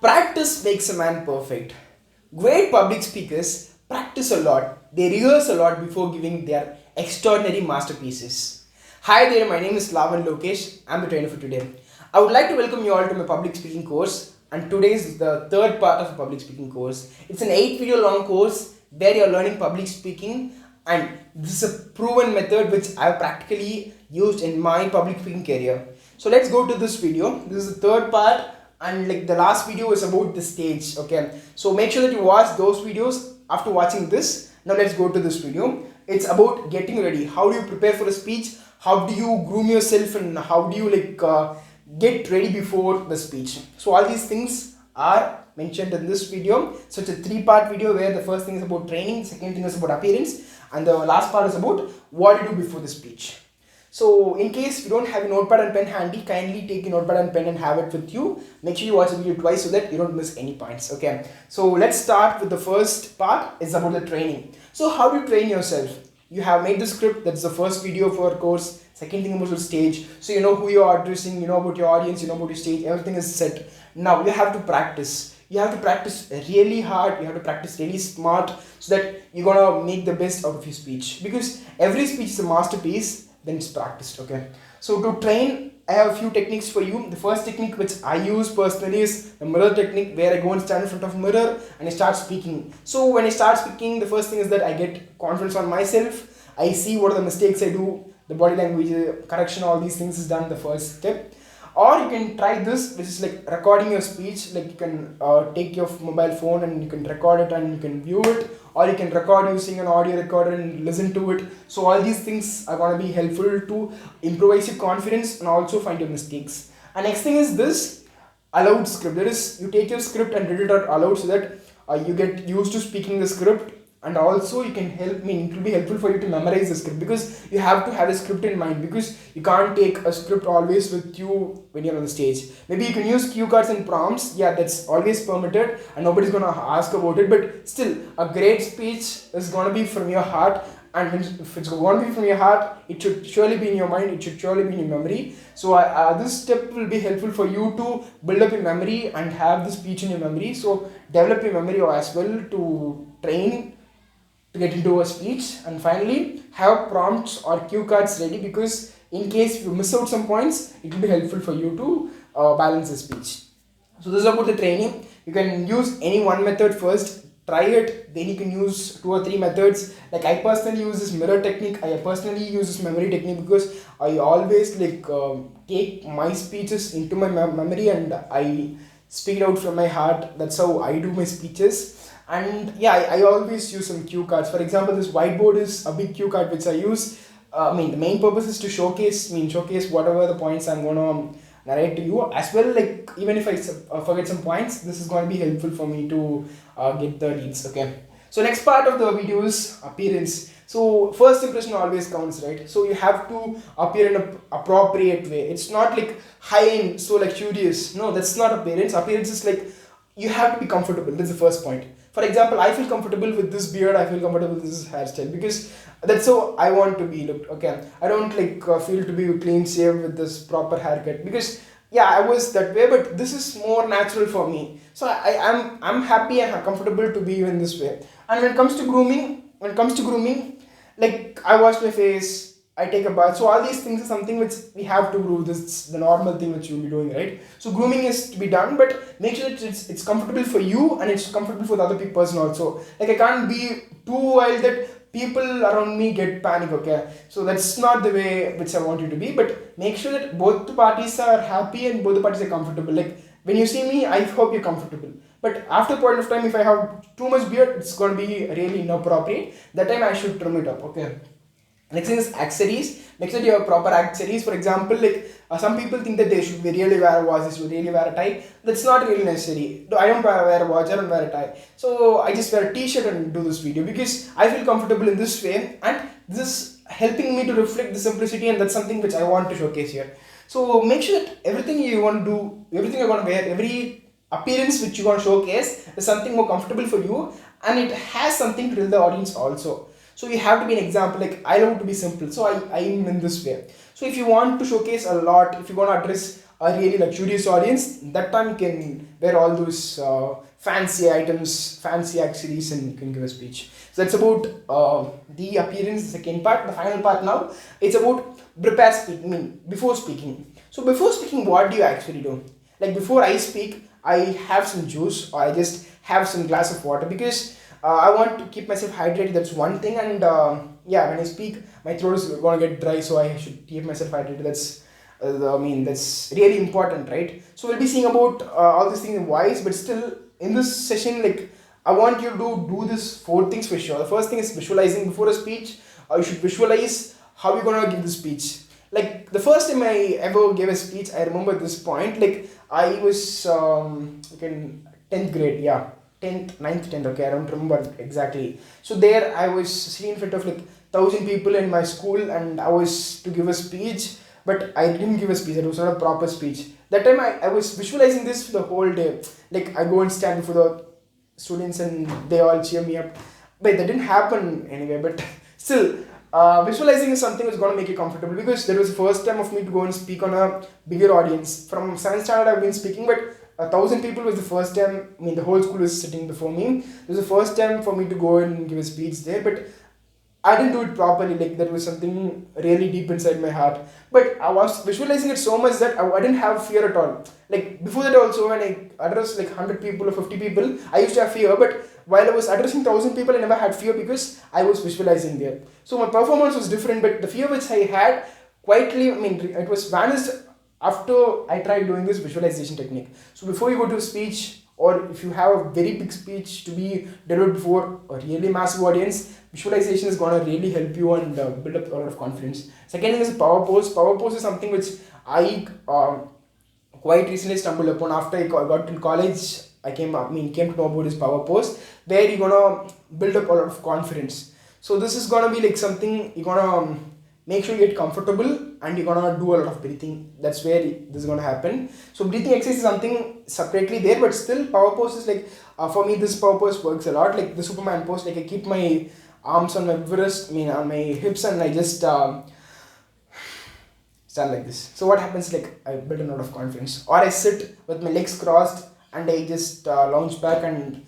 Practice makes a man perfect. Great public speakers practice a lot. They rehearse a lot before giving their extraordinary masterpieces. Hi there, my name is Laven Lokesh. I'm the trainer for today. I would like to welcome you all to my public speaking course, and today is the third part of the public speaking course. It's an 8 video long course where you're learning public speaking, and this is a proven method which I've practically used in my public speaking career. So let's go to this video. This is the third part, and like the last video was about the stage. Okay, so make sure that you watch those videos after watching this. Now let's go to this video. It's about getting ready. How do you prepare for a speech? How do you groom yourself, and how do you get ready before the speech? So all these things are mentioned in this video. So it's a 3-part video where the first thing is about training, second thing is about appearance, and the last part is about what you do before the speech. So in case you don't have a notepad and pen handy, kindly take a notepad and pen and have it with you. Make sure you watch the video twice so that you don't miss any points. Okay, so let's start with the first part. It's about the training. So how do you train yourself? You have made the script. That's the first video of our course. Second thing about the stage. So you know who you are addressing, you know about your audience, you know about your stage, everything is set. Now you have to practice. You have to practice really hard. You have to practice really smart so that you're gonna make the best out of your speech. Because every speech is a masterpiece when it's practiced. Okay, so to train, I have a few techniques for you. The first technique which I use personally is the mirror technique, where I go and stand in front of a mirror and I start speaking. So when I start speaking, the first thing is that I get confidence on myself. I see what are the mistakes I do, the body language correction, all these things is done the first step. Or you can try this, which is like recording your speech. Like you can take your mobile phone and you can record it and you can view it, or you can record using an audio recorder and listen to it. So all these things are going to be helpful to improvise your confidence and also find your mistakes. And next thing is this aloud script. That is, you take your script and read it out aloud so that you get used to speaking the script. And also it will be helpful for you to memorize the script, because you have to have a script in mind, because you can't take a script always with you when you're on the stage. Maybe you can use cue cards and prompts. Yeah, that's always permitted and nobody's gonna ask about it, but still a great speech is gonna be from your heart. And if it's going to be from your heart, it should surely be in your mind, it should surely be in your memory. So this step will be helpful for you to build up your memory and have the speech in your memory. So develop your memory as well to train to get into a speech. And finally, have prompts or cue cards ready, because in case you miss out some points, it will be helpful for you to balance the speech. So this is about the training. You can use any one method first, try it, then you can use 2 or 3 methods. Like I personally use this mirror technique. I personally use this memory technique because I always take my speeches into my memory and I speak it out from my heart. That's how I do my speeches. And yeah, I always use some cue cards. For example, this whiteboard is a big cue card which I use. The main purpose is to showcase whatever the points I'm gonna narrate to you. As well, like even if I forget some points, this is gonna be helpful for me to get the leads. Okay. So next part of the video is appearance. So first impression always counts, right? So you have to appear in an appropriate way. It's not like high end, so like curious. No, that's not appearance. Appearance is like you have to be comfortable. That's the first point. For example, I feel comfortable with this beard, I feel comfortable with this hairstyle, because that's how I want to be looked. Okay, I don't feel to be clean shaved with this proper haircut, because yeah, I was that way, but this is more natural for me. So I'm happy and comfortable to be in this way. And when it comes to grooming, like I wash my face, I take a bath. So all these things are something which we have to do. This is the normal thing which you'll be doing, right? So grooming is to be done, but make sure that it's comfortable for you and it's comfortable for the other person also. Like I can't be too wild that people around me get panic. Okay, so that's not the way which I want you to be. But make sure that both the parties are happy and both the parties are comfortable. Like when you see me, I hope you're comfortable. But after a point of time, if I have too much beard, it's going to be really inappropriate. That time I should trim it up. Okay. Next thing is accessories. Make sure you have proper accessories. For example, some people think that they should really wear a watch, they should really wear a tie. That's not really necessary. I don't wear a watch, I don't wear a tie. So I just wear a t-shirt and do this video because I feel comfortable in this way, and this is helping me to reflect the simplicity, and that's something which I want to showcase here. So make sure that everything you want to do, everything you're going to wear, every appearance which you want to showcase is something more comfortable for you, and it has something to tell the audience also. So you have to be an example. Like I love to be simple, so I am in this way. So if you want to showcase a lot, if you want to address a really luxurious audience, that time you can wear all those fancy items, fancy accessories, and you can give a speech. So that's about the appearance, the second part. The final part now, it's about prepare speaking, before speaking. So before speaking, what do you actually do? Like before I speak, I have some juice or I just have some glass of water because I want to keep myself hydrated. That's one thing, and yeah, when I speak, my throat is gonna get dry, so I should keep myself hydrated. That's that's really important, right? So we'll be seeing about all these things in voice, but still in this session, like I want you to do this four things for sure. The first thing is visualizing before a speech. You should visualize how you're gonna give the speech. Like the first time I ever gave a speech, I remember this point. Like I was like in 10th grade, yeah, 10th, 9th, 10th. Okay, I don't remember exactly. So there I was sitting in front of like 1,000 people in my school, and I was to give a speech, but I didn't give a speech. It was not a proper speech. That time I was visualizing this for the whole day. Like I go and stand before the students and they all cheer me up. But that didn't happen anyway. But still, visualizing is something that's going to make you comfortable, because that was the first time of me to go and speak on a bigger audience. From 7th standard I've been speaking, but 1,000 people was the first time. The whole school was sitting before me. It was the first time for me to go and give a speech there, but I didn't do it properly. Like that was something really deep inside my heart. But I was visualizing it so much that I didn't have fear at all. Like before that also, when I addressed like 100 people or 50 people, I used to have fear. But while I was addressing 1,000 people, I never had fear because I was visualizing there. So my performance was different, but the fear which I had quietly, it was vanished after I tried doing this visualization technique. So before you go to a speech, or if you have a very big speech to be delivered before a really massive audience, visualization is going to really help you and build up a lot of confidence. Second thing is power pose. Power pose is something which I quite recently stumbled upon after I got in college. I came to know about this power pose, where you're gonna build up a lot of confidence. So this is gonna be like something you're gonna make sure you get comfortable, and you're gonna do a lot of breathing. That's where this is gonna happen. So breathing exercise is something separately there, but still power pose is like for me this power pose works a lot. Like the Superman pose, like I keep my arms on my wrist, on my hips, and I just stand like this. So what happens, like I build a lot of confidence. Or I sit with my legs crossed and I just lounge back and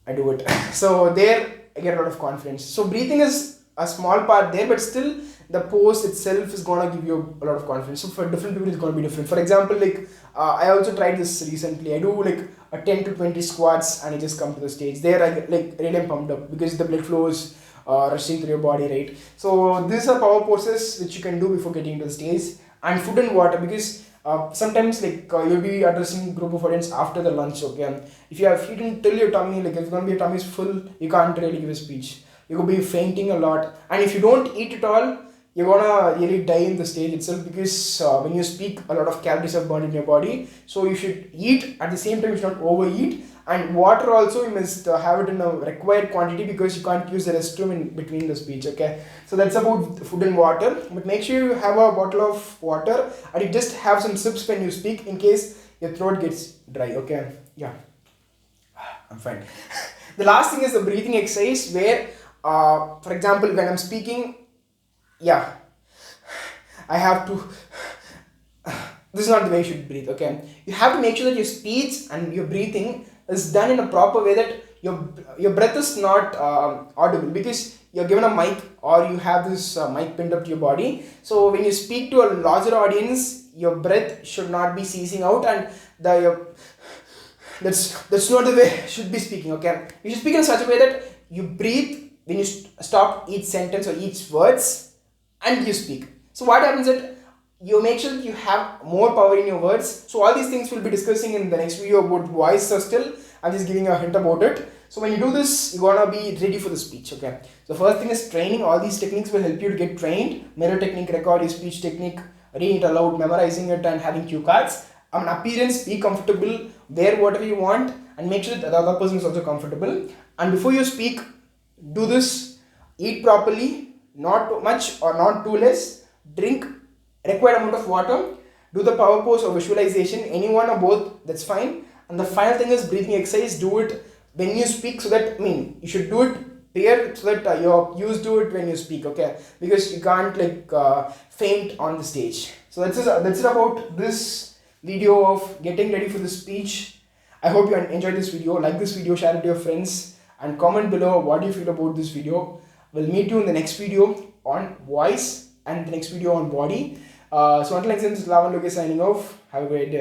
I do it. So there I get a lot of confidence. So breathing is a small part there, but still the pose itself is gonna give you a lot of confidence. So for different people it's gonna be different. For example, like I also tried this recently. I do like a 10 to 20 squats and I just come to the stage. There I get, like really am pumped up because the blood flows rushing through your body, right? So these are power poses which you can do before getting to the stage. And food and water, because sometimes like you'll be addressing group of audience after the lunch, okay? If you have eaten till your tummy, like if it's gonna be your tummy is full, you can't really give a speech. You could be fainting a lot, and if you don't eat at all, you're gonna really die in the stage itself, because when you speak, a lot of calories are burned in your body. So you should eat at the same time. You should not overeat. And water also, you must have it in a required quantity, because you can't use the restroom in between the speech, okay? So that's about food and water. But make sure you have a bottle of water and you just have some sips when you speak, in case your throat gets dry, okay? Yeah, I'm fine. The last thing is the breathing exercise, where for example, when I'm speaking, yeah, I have to this is not the way you should breathe, okay? You have to make sure that your speech and your breathing is done in a proper way, that your breath is not audible, because you're given a mic or you have this mic pinned up to your body. So when you speak to a larger audience, your breath should not be ceasing out, and that's not the way you should be speaking, okay? You should speak in such a way that you breathe when you stop each sentence or each words and you speak. So what happens is that you make sure that you have more power in your words. So all these things we'll be discussing in the next video about voice. So still, I'm just giving a hint about it. So when you do this, you're gonna be ready for the speech, okay? So first thing is training. All these techniques will help you to get trained. Mirror technique, record your speech technique, reading it aloud, memorizing it, and having cue cards. Appearance, be comfortable, wear whatever you want, and make sure that the other person is also comfortable. And before you speak, do this. Eat properly, not too much or not too less. Drink required amount of water. Do the power pose or visualization, any one or both, that's fine. And the final thing is breathing exercise. Do it when you speak, so that you should do it there, so that you're used to it when you speak, okay? Because you can't like faint on the stage. So that's it about this video of getting ready for the speech. I hope you enjoyed this video. Like this video, share it to your friends, and comment below what you feel about this video. We'll meet you in the next video on voice and the next video on body. So until next time, this is Laven Lokesh signing off. Have a great day.